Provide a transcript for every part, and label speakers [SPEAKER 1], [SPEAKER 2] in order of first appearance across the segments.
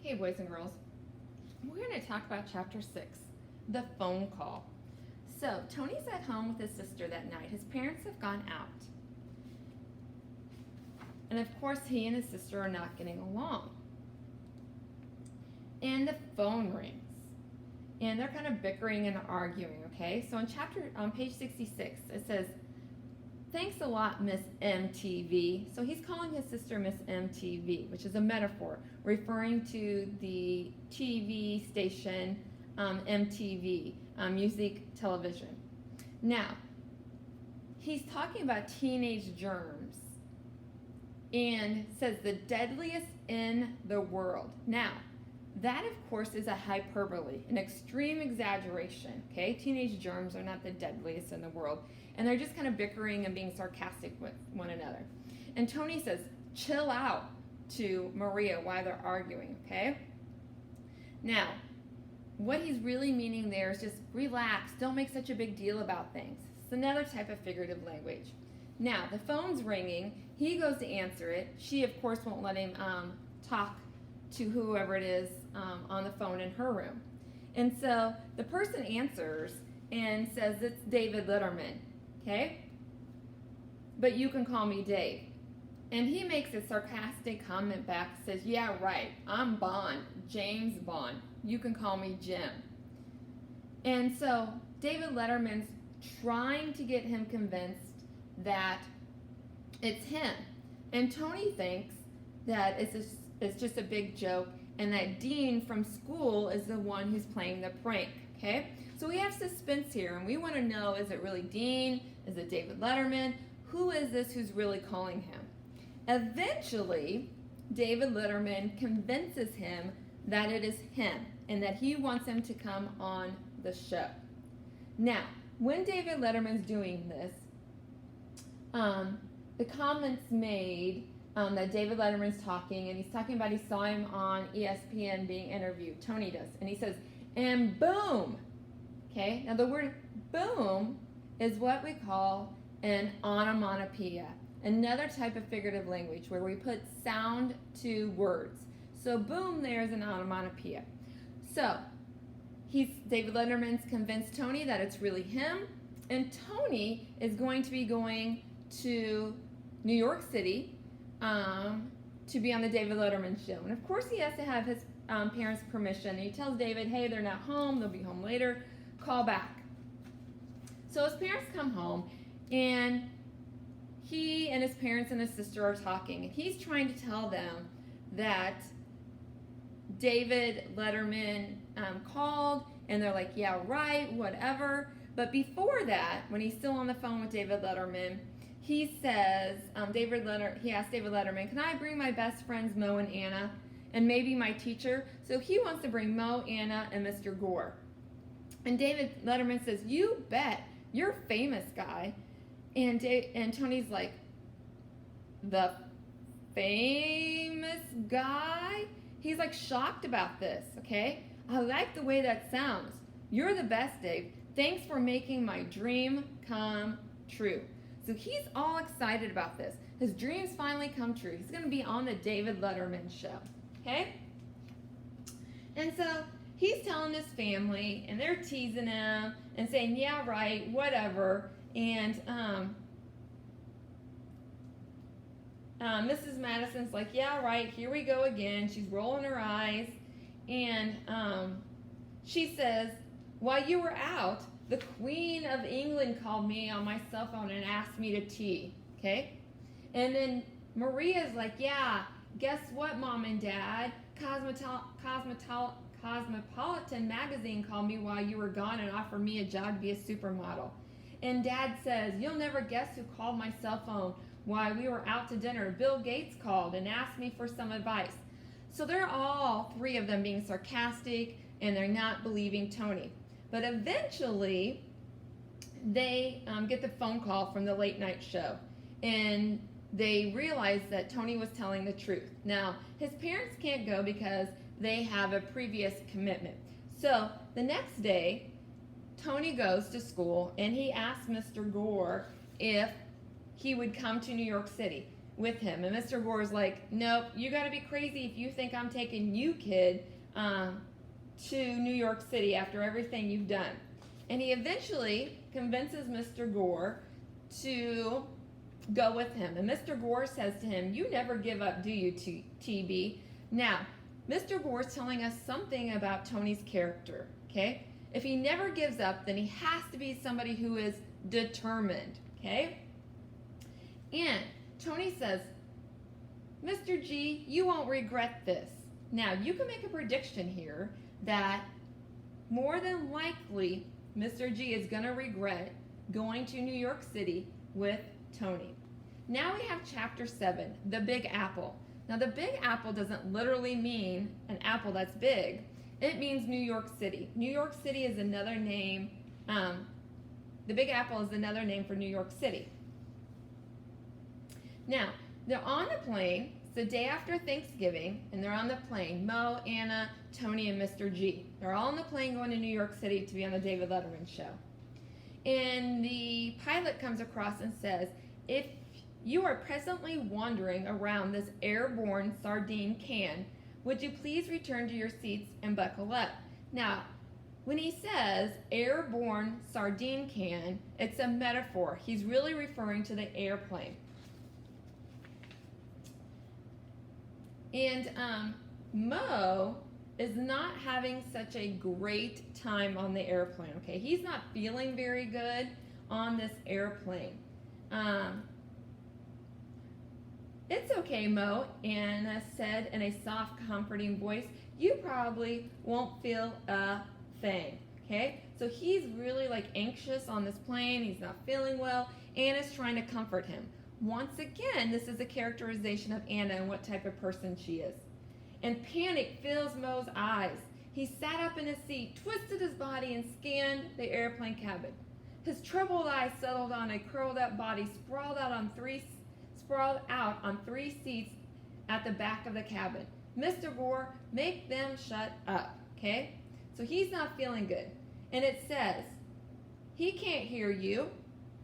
[SPEAKER 1] Hey, boys and girls. We're going to talk about chapter 6, the phone call. So, Tony's at home with his sister that night. His parents have gone out. And of course, he and his sister are not getting along. And the phone rings. And they're kind of bickering and arguing, okay? So on page 66, it says, "Thanks a lot, Miss MTV." So he's calling his sister Miss MTV, which is a metaphor referring to the TV station MTV, music television. Now, he's talking about teenage germs and says the deadliest in the world. Now, that, of course, is a hyperbole, an extreme exaggeration, okay? Teenage germs are not the deadliest in the world. And they're just kind of bickering and being sarcastic with one another. And Tony says, "Chill out," to Maria while they're arguing, okay? Now, what he's really meaning there is just relax, don't make such a big deal about things. It's another type of figurative language. Now, the phone's ringing. He goes to answer it. She, of course, won't let him talk to whoever it is on the phone in her room. And so the person answers and says, "It's David Letterman, okay? But you can call me Dave." And he makes a sarcastic comment back, says, "Yeah, right, I'm Bond, James Bond. You can call me Jim." And so David Letterman's trying to get him convinced that it's him. And Tony thinks that it's just a big joke and that Dean from school is the one who's playing the prank, okay? So we have suspense here, and we want to know, is it really Dean? Is it David Letterman? Who is this who's really calling him? Eventually, David Letterman convinces him that it is him and that he wants him to come on the show. Now, when David Letterman's doing this, the comments made that David Letterman's talking, and he's talking about he saw him on ESPN being interviewed. Tony does. And he says, "And boom." Okay? Now, the word boom is what we call an onomatopoeia, another type of figurative language where we put sound to words. So boom there is an onomatopoeia. So David Letterman's convinced Tony that it's really him, and Tony is going to be going to New York City to be on the David Letterman show. And of course he has to have his parents' permission. And he tells David, "Hey, they're not home, they'll be home later, call back." So his parents come home, and he and his parents and his sister are talking, and he's trying to tell them that David Letterman called, and they're like, "Yeah, right, whatever." But before that, when he's still on the phone with David Letterman, he says, he asked David Letterman, "Can I bring my best friends Mo and Anna, and maybe my teacher?" So he wants to bring Mo, Anna, and Mr. Gore. And David Letterman says, "You bet, you're a famous guy." And Tony's like, "The famous guy?" He's like shocked about this, okay? "I like the way that sounds. You're the best, Dave. Thanks for making my dream come true." So he's all excited about this. His dreams finally come true. He's going to be on the David Letterman show, okay? And so he's telling his family, and they're teasing him and saying, "Yeah, right, whatever." And Mrs. Madison's like, "Yeah, right, here we go again." She's rolling her eyes. And she says, "While you were out, the Queen of England called me on my cell phone and asked me to tea." Okay? And then Maria's like, "Yeah, guess what, Mom and Dad? Cosmopolitan magazine called me while you were gone and offered me a job to be a supermodel." And Dad says, "You'll never guess who called my cell phone while we were out to dinner. Bill Gates called and asked me for some advice." So they're all three of them being sarcastic, and they're not believing Tony. But eventually, they get the phone call from the late night show, and they realize that Tony was telling the truth. Now, his parents can't go because they have a previous commitment. So the next day, Tony goes to school, and he asks Mr. Gore if he would come to New York City. with him. And Mr. Gore's like, nope, you got to be crazy if you think I'm taking you, kid, to New York City after everything you've done. And he eventually convinces Mr. Gore to go with him. And Mr. Gore says to him, you never give up, do you, TB? Now, Mr. Gore's telling us something about Tony's character, okay? If he never gives up, then he has to be somebody who is determined, okay? And Tony says, Mr. G, you won't regret this. Now, you can make a prediction here that more than likely Mr. G is going to regret going to New York City with Tony. Now we have chapter 7, the Big Apple. Now, the Big Apple doesn't literally mean an apple that's big. It means New York City. New York City is another name. The Big Apple is another name for New York City. Now, they're on the plane. It's the day after Thanksgiving, and they're on the plane. Mo, Anna, Tony, and Mr. G. They're all on the plane going to New York City to be on the David Letterman show. And the pilot comes across and says, if you are presently wandering around this airborne sardine can, would you please return to your seats and buckle up? Now, when he says airborne sardine can, it's a metaphor. He's really referring to the airplane. And Mo is not having such a great time on the airplane, okay? He's not feeling very good on this airplane. It's okay, Mo, Anna said in a soft, comforting voice. You probably won't feel a thing, okay? So he's really like anxious on this plane. He's not feeling well. Anna's trying to comfort him. Once again, this is a characterization of Anna and what type of person she is. And panic fills Mo's eyes. He sat up in his seat, twisted his body, and scanned the airplane cabin. His troubled eyes settled on a curled-up body sprawled out on three seats at the back of the cabin. Mr. Gore, make them shut up, okay? So he's not feeling good. And it says, he can't hear you,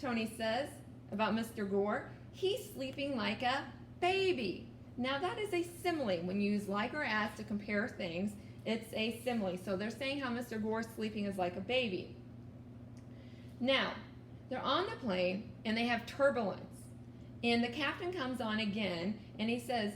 [SPEAKER 1] Tony says about Mr. Gore. He's sleeping like a baby. Now that is a simile. When you use like or as to compare things, it's a simile. So they're saying how Mr. Gore's sleeping is like a baby. Now, they're on the plane and they have turbulence. And the captain comes on again and he says,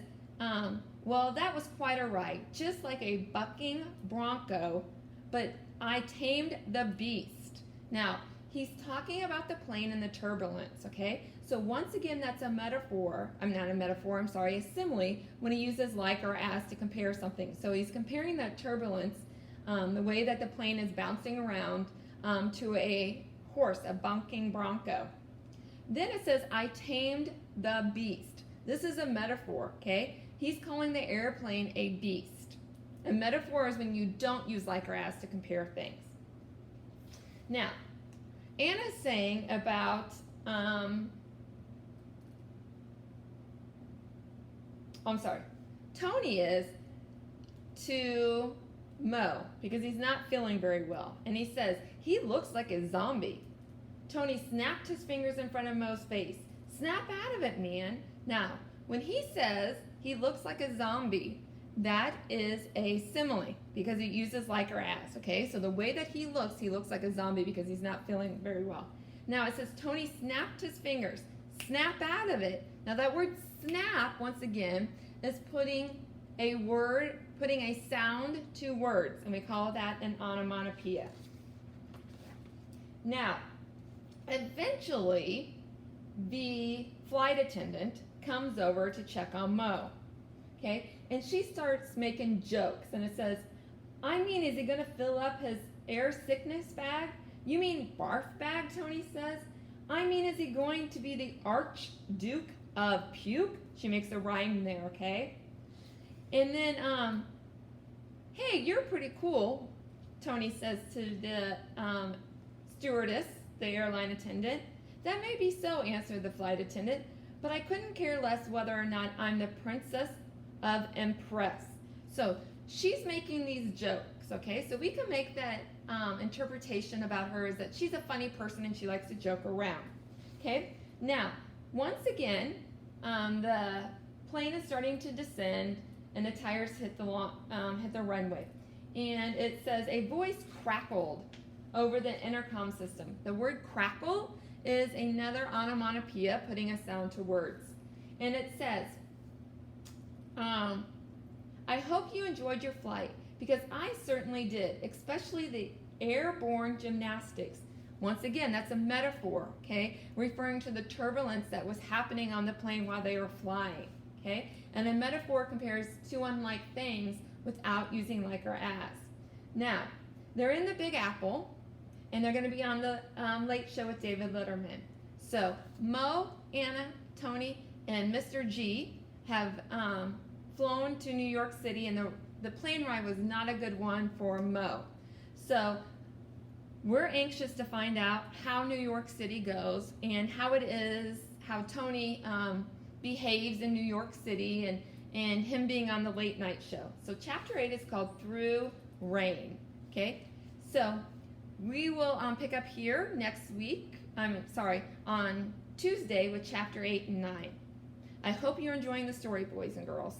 [SPEAKER 1] well, that was quite a ride, just like a bucking bronco, but I tamed the beast. Now, he's talking about the plane and the turbulence, okay? So once again, that's a metaphor. A simile when he uses like or as to compare something. So he's comparing that turbulence, the way that the plane is bouncing around, to a horse, a bucking bronco. Then it says, I tamed the beast. This is a metaphor, okay? He's calling the airplane a beast. A metaphor is when you don't use like or as to compare things. Now, Anna's saying about, Tony is to Mo, because he's not feeling very well. And he says, he looks like a zombie. Tony snapped his fingers in front of Mo's face. Snap out of it, man. Now, when he says he looks like a zombie, that is a simile because it uses like or as, okay? So the way that he looks like a zombie because he's not feeling very well. Now it says Tony snapped his fingers. Snap out of it. Now that word snap, once again, is putting a sound to words, and we call that an onomatopoeia. Now, eventually, the flight attendant comes over to check on Mo, okay? And she starts making jokes, and it says, I mean, is he going to fill up his air sickness bag? You mean barf bag, Tony says. I mean, is he going to be the Archduke of Puke? She makes a rhyme there, okay? And then, hey, you're pretty cool, Tony says to the stewardess, the airline attendant. That may be so, answered the flight attendant, but I couldn't care less whether or not I'm the princess of Impress. So she's making these jokes, okay? So we can make that interpretation about her is that she's a funny person and she likes to joke around, okay? Now, once again, the plane is starting to descend, and the tires hit the runway. And it says, a voice crackled over the intercom system. The word crackle is another onomatopoeia, putting a sound to words. And it says, I hope you enjoyed your flight, because I certainly did, especially the airborne gymnastics. Once again, that's a metaphor, okay, referring to the turbulence that was happening on the plane while they were flying, okay? And a metaphor compares two unlike things without using like or as. Now, they're in the Big Apple, and they're going to be on the Late Show with David Letterman. So Mo, Anna, Tony, and Mr. G have flown to New York City, and the plane ride was not a good one for Mo. So we're anxious to find out how New York City goes and how it is, how Tony behaves in New York City, and him being on the late night show. So chapter 8 is called Through Rain, okay? So we will pick up here next week, on Tuesday with chapter 8 and 9. I hope you're enjoying the story, boys and girls.